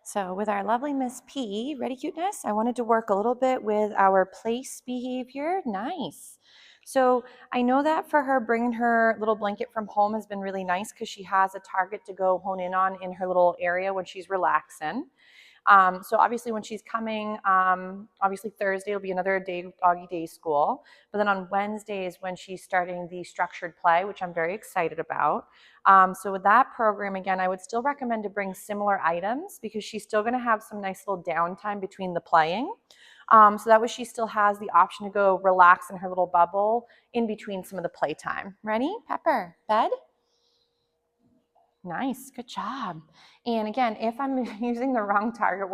So with our lovely Miss P, ready cuteness? I wanted to work a little bit with our place behavior. Nice. So I know that for her, bringing her little blanket from home has been really nice because she has a target to go hone in on in her little area when she's relaxing. So obviously when she's coming, obviously Thursday will be another day, doggy day school. But then on Wednesday is when she's starting the structured play, which I'm very excited about. So with that program, again, I would still recommend to bring similar items because she's still going to have some nice little downtime between the playing. So that way she still has the option to go relax in her little bubble in between some of the playtime. Ready? Pepper, bed? Nice, good job. And again, if I'm using the wrong target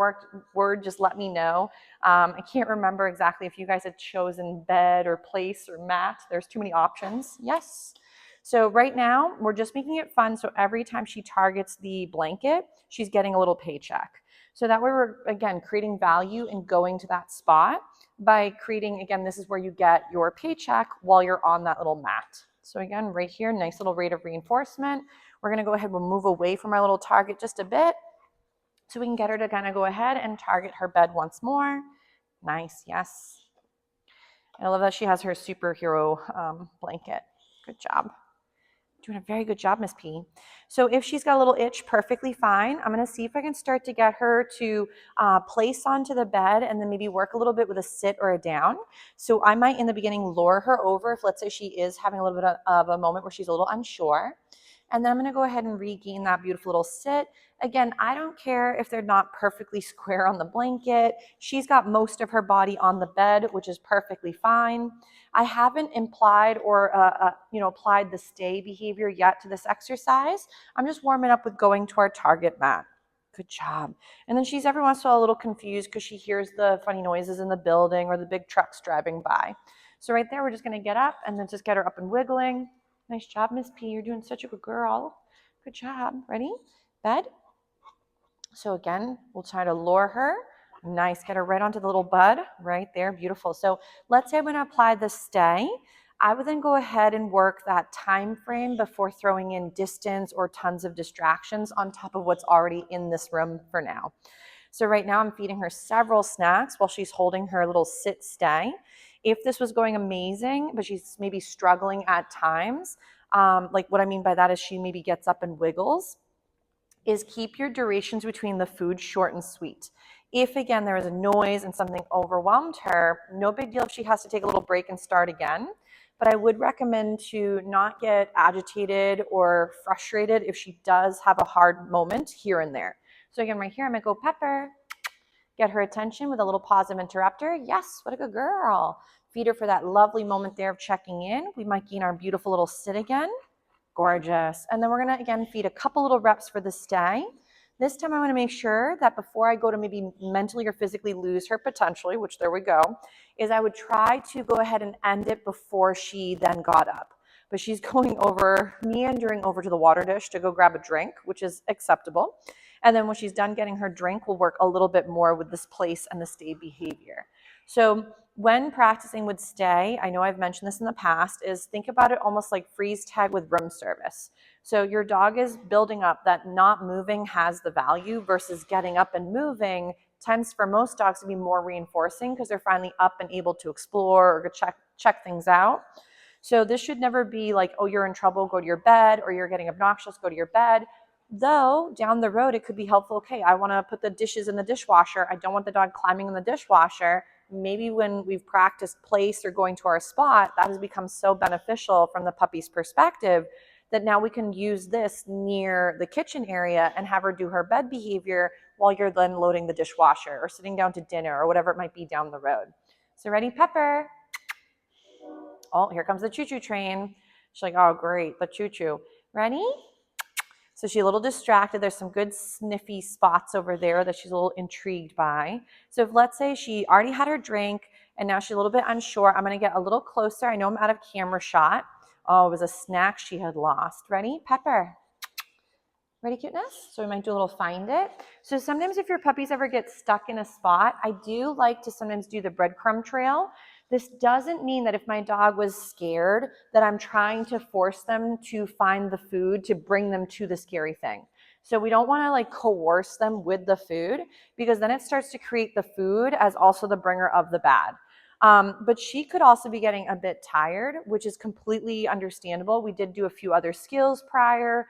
word, just let me know. I can't remember exactly if you guys had chosen bed or place or mat. There's too many options. Yes. So right now, we're just making it fun. So every time she targets the blanket, she's getting a little paycheck. So that way we're, again, creating value and going to that spot by creating, again, this is where you get your paycheck while you're on that little mat. So again, right here, nice little rate of reinforcement. We're going to go ahead and move away from our little target just a bit so we can get her to kind of go ahead and target her bed once more. Nice, yes. I love that she has her superhero blanket. Good job. Doing a very good job, Miss P. So if she's got a little itch, perfectly fine. I'm going to see if I can start to get her to place onto the bed and then maybe work a little bit with a sit or a down. So I might, in the beginning, lure her over if, let's say, she is having a little bit of a moment where she's a little unsure. And then I'm going to go ahead and regain that beautiful little sit. Again, I don't care if they're not perfectly square on the blanket. She's got most of her body on the bed, which is perfectly fine. I haven't implied or applied the stay behavior yet to this exercise. I'm just warming up with going to our target mat. Good job. And then she's every once in a while a little confused because she hears the funny noises in the building or the big trucks driving by. So right there, we're just going to get up and then just get her up and wiggling. Nice job, Miss P. You're doing such a good girl. Good job. Ready? Bed. So again, we'll try to lure her. Nice. Get her right onto the little bud. Right there. Beautiful. So let's say I'm going to apply the stay. I would then go ahead and work that time frame before throwing in distance or tons of distractions on top of what's already in this room for now. So right now I'm feeding her several snacks while she's holding her little sit stay. If this was going amazing, but she's maybe struggling at times, like what I mean by that is she maybe gets up and wiggles, is keep your durations between the food short and sweet. If again, there is a noise and something overwhelmed her, no big deal if she has to take a little break and start again. But I would recommend to not get agitated or frustrated if she does have a hard moment here and there. So again, right here, I'm gonna go Pepper. Get her attention with a little positive interrupter. Yes, what a good girl. Feed her for that lovely moment there of checking in. We might gain our beautiful little sit again. Gorgeous. And then we're going to, again, feed a couple little reps for the stay. This time I want to make sure that before I go to maybe mentally or physically lose her potentially, which there we go, is I would try to go ahead and end it before she then got up. But she's going over, meandering over to the water dish to go grab a drink, which is acceptable. And then when she's done getting her drink, we'll work a little bit more with this place and the stay behavior. So when practicing with stay, I know I've mentioned this in the past, is think about it almost like freeze tag with room service. So your dog is building up that not moving has the value versus getting up and moving tends for most dogs to be more reinforcing because they're finally up and able to explore or check things out. So this should never be like, oh, you're in trouble, go to your bed, or you're getting obnoxious, go to your bed. Though down the road, it could be helpful. Okay, I want to put the dishes in the dishwasher. I don't want the dog climbing in the dishwasher. Maybe when we've practiced place or going to our spot, that has become so beneficial from the puppy's perspective that now we can use this near the kitchen area and have her do her bed behavior while you're then loading the dishwasher or sitting down to dinner or whatever it might be down the road. So ready, Pepper? Oh, here comes the choo-choo train. She's like, oh, great, the choo-choo. Ready? So she's a little distracted. There's some good sniffy spots over there that she's a little intrigued by. So if let's say she already had her drink and now she's a little bit unsure, I'm going to get a little closer. I know I'm out of camera shot. Oh, it was a snack she had lost. Ready? Pepper. Ready, cuteness? So we might do a little find it. So sometimes if your puppies ever get stuck in a spot, I do like to sometimes do the breadcrumb trail. This doesn't mean that if my dog was scared that I'm trying to force them to find the food to bring them to the scary thing. So we don't want to like coerce them with the food, because then it starts to create the food as also the bringer of the bad. But she could also be getting a bit tired, which is completely understandable. We did do a few other skills prior.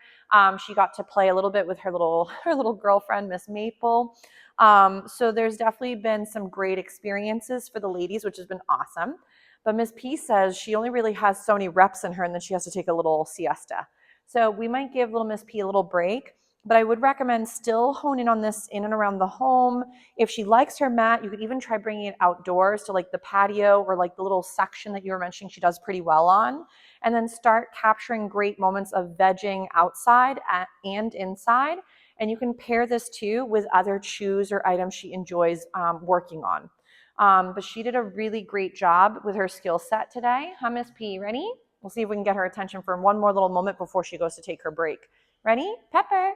She got to play a little bit with her little girlfriend, Miss Maple. So there's definitely been some great experiences for the ladies, which has been awesome. But Miss P says she only really has so many reps in her, and then she has to take a little siesta. So we might give little Miss P a little break, but I would recommend still hone in on this in and around the home. If she likes her mat, you could even try bringing it outdoors to like the patio or like the little section that you were mentioning she does pretty well on, and then start capturing great moments of vegging outside and inside. And you can pair this too with other chews or items she enjoys working on. But she did a really great job with her skill set today. Huh, Miss P, ready? We'll see if we can get her attention for one more little moment before she goes to take her break. Ready? Pepper.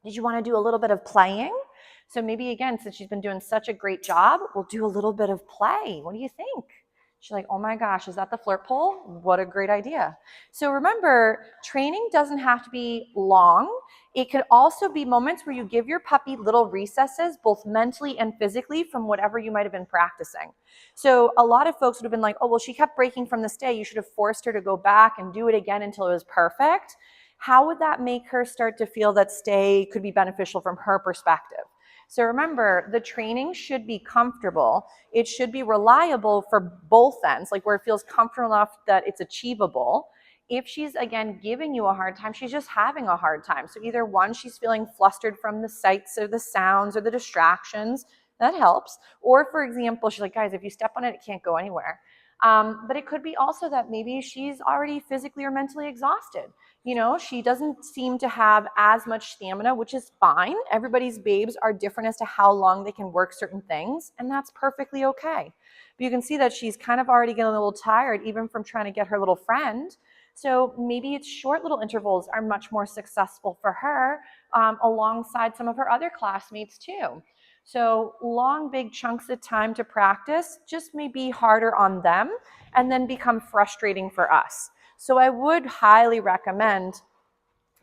Did you want to do a little bit of playing? So maybe again, since she's been doing such a great job, we'll do a little bit of play. What do you think? She's like, oh my gosh, is that the flirt pole? What a great idea. So remember, training doesn't have to be long. It could also be moments where you give your puppy little recesses, both mentally and physically, from whatever you might have been practicing. So a lot of folks would have been like, oh, well, she kept breaking from the stay. You should have forced her to go back and do it again until it was perfect. How would that make her start to feel that stay could be beneficial from her perspective? So remember, the training should be comfortable. It should be reliable for both ends, like where it feels comfortable enough that it's achievable. If she's, again, giving you a hard time, she's just having a hard time. So either one, she's feeling flustered from the sights or the sounds or the distractions. That helps. Or, for example, she's like, guys, if you step on it, it can't go anywhere. But it could be also that maybe she's already physically or mentally exhausted. You know, she doesn't seem to have as much stamina, which is fine. Everybody's babes are different as to how long they can work certain things, and that's perfectly okay. But you can see that she's kind of already getting a little tired, even from trying to get her little friend. So maybe it's short little intervals are much more successful for her, alongside some of her other classmates too. So long, big chunks of time to practice just may be harder on them and then become frustrating for us. So I would highly recommend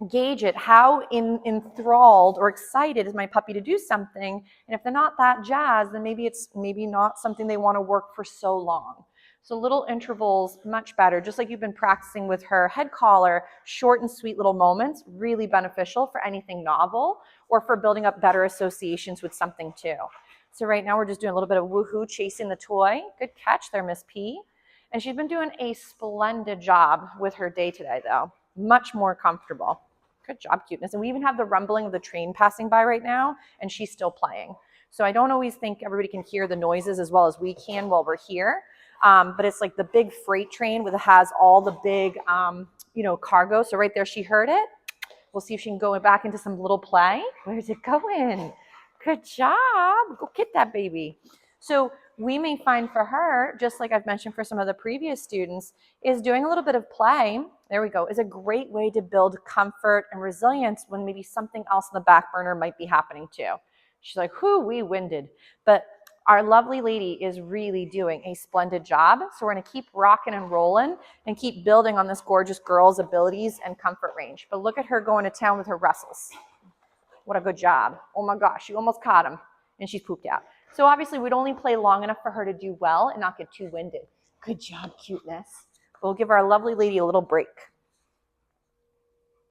gauge it. How enthralled or excited is my puppy to do something? And if they're not that jazzed, then maybe it's not something they want to work for so long. So little intervals, much better. Just like you've been practicing with her head collar, short and sweet little moments, really beneficial for anything novel or for building up better associations with something too. So right now we're just doing a little bit of woohoo, chasing the toy. Good catch there, Miss P. And she's been doing a splendid job with her day today though. Much more comfortable. Good job, cuteness. And we even have the rumbling of the train passing by right now, and she's still playing. So I don't always think everybody can hear the noises as well as we can while we're here. But it's like the big freight train that has all the big, cargo. So right there, she heard it. We'll see if she can go back into some little play. Where's it going? Good job. Go get that baby. So we may find for her, just like I've mentioned for some of the previous students, is doing a little bit of play, there we go, is a great way to build comfort and resilience when maybe something else in the back burner might be happening too. She's like, whoo, we winded. But our lovely lady is really doing a splendid job. So we're going to keep rocking and rolling and keep building on this gorgeous girl's abilities and comfort range. But look at her going to town with her Russells. What a good job. Oh my gosh, you almost caught him and she's pooped out. So obviously we'd only play long enough for her to do well and not get too winded. Good job, cuteness. We'll give our lovely lady a little break.